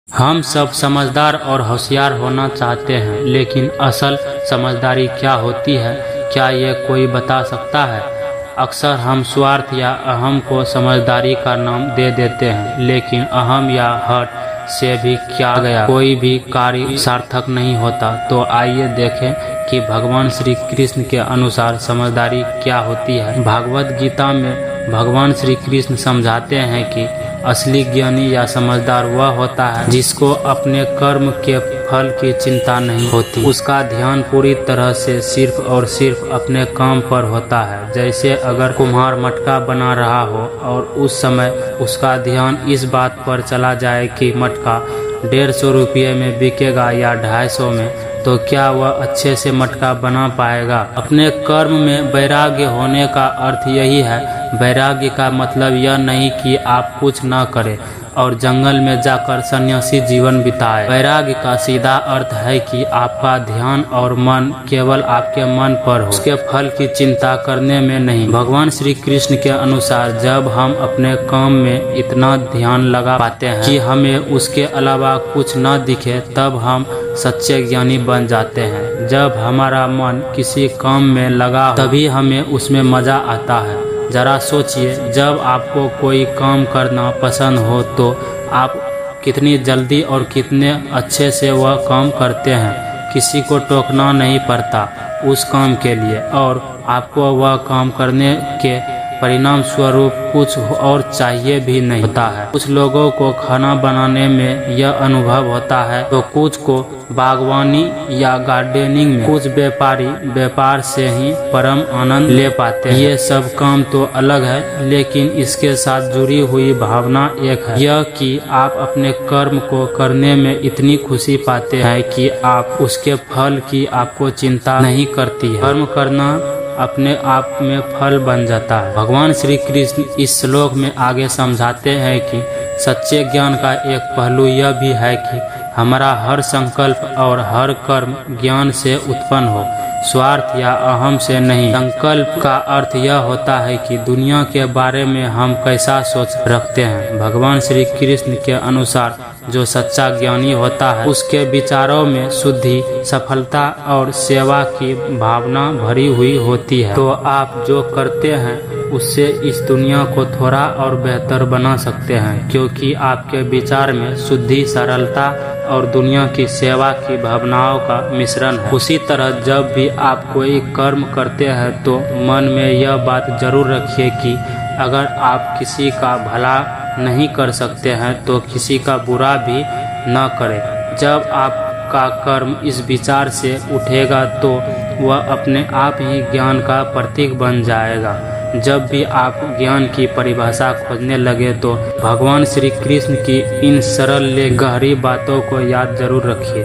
हम सब समझदार और होशियार होना चाहते हैं, लेकिन असल समझदारी क्या होती है, क्या ये कोई बता सकता है? अक्सर हम स्वार्थ या अहम को समझदारी का नाम दे देते हैं, लेकिन अहम या हठ से भी क्या गया, कोई भी कार्य सार्थक नहीं होता। तो आइए देखें कि भगवान श्री कृष्ण के अनुसार समझदारी क्या होती है। भागवत गीता में भगवान श्री कृष्ण समझाते हैं कि असली ज्ञानी या समझदार वह होता है जिसको अपने कर्म के फल की चिंता नहीं होती। उसका ध्यान पूरी तरह से सिर्फ और सिर्फ अपने काम पर होता है। जैसे अगर कुम्हार मटका बना रहा हो और उस समय उसका ध्यान इस बात पर चला जाए कि मटका 150 रुपये में बिकेगा या 250 में, तो क्या वह अच्छे से मटका बना पाएगा? अपने कर्म में वैराग्य होने का अर्थ यही है। वैराग्य का मतलब यह नहीं कि आप कुछ न करें और जंगल में जाकर सन्यासी जीवन बिताएं। वैराग्य का सीधा अर्थ है कि आपका ध्यान और मन केवल आपके मन पर हो, उसके फल की चिंता करने में नहीं। भगवान श्री कृष्ण के अनुसार जब हम अपने काम में इतना ध्यान लगा पाते हैं कि हमें उसके अलावा कुछ न दिखे, तब हम सच्चे ज्ञानी बन जाते हैं। जब हमारा मन किसी काम में लगा तभी हमें उसमें मजा आता है। जरा सोचिए, जब आपको कोई काम करना पसंद हो तो आप कितनी जल्दी और कितने अच्छे से वह काम करते हैं। किसी को टोकना नहीं पड़ता उस काम के लिए, और आपको वह काम करने के परिणाम स्वरूप कुछ और चाहिए भी नहीं होता है। कुछ लोगों को खाना बनाने में यह अनुभव होता है, तो कुछ को बागवानी या गार्डनिंग में, कुछ व्यापारी व्यापार से ही परम आनंद ले पाते हैं। ये सब काम तो अलग है, लेकिन इसके साथ जुड़ी हुई भावना एक है, यह कि आप अपने कर्म को करने में इतनी खुशी पाते हैं कि आप उसके फल की आपको चिंता नहीं करती है। कर्म करना अपने आप में फल बन जाता है। भगवान श्री कृष्ण इस श्लोक में आगे समझाते हैं कि सच्चे ज्ञान का एक पहलू यह भी है कि हमारा हर संकल्प और हर कर्म ज्ञान से उत्पन्न हो, स्वार्थ या अहम से नहीं। संकल्प का अर्थ यह होता है कि दुनिया के बारे में हम कैसा सोच रखते हैं। भगवान श्री कृष्ण के अनुसार जो सच्चा ज्ञानी होता है उसके विचारों में शुद्धि, सफलता और सेवा की भावना भरी हुई होती है। तो आप जो करते हैं उससे इस दुनिया को थोड़ा और बेहतर बना सकते हैं, क्योंकि आपके विचार में शुद्धि, सरलता और दुनिया की सेवा की भावनाओं का मिश्रण है। उसी तरह जब भी आप कोई कर्म करते हैं तो मन में यह बात जरूर रखिए कि अगर आप किसी का भला नहीं कर सकते हैं तो किसी का बुरा भी न करें। जब आपका कर्म इस विचार से उठेगा तो वह अपने आप ही ज्ञान का प्रतीक बन जाएगा। जब भी आप ज्ञान की परिभाषा खोजने लगे तो भगवान श्री कृष्ण की इन सरल ले गहरी बातों को याद जरूर रखिए।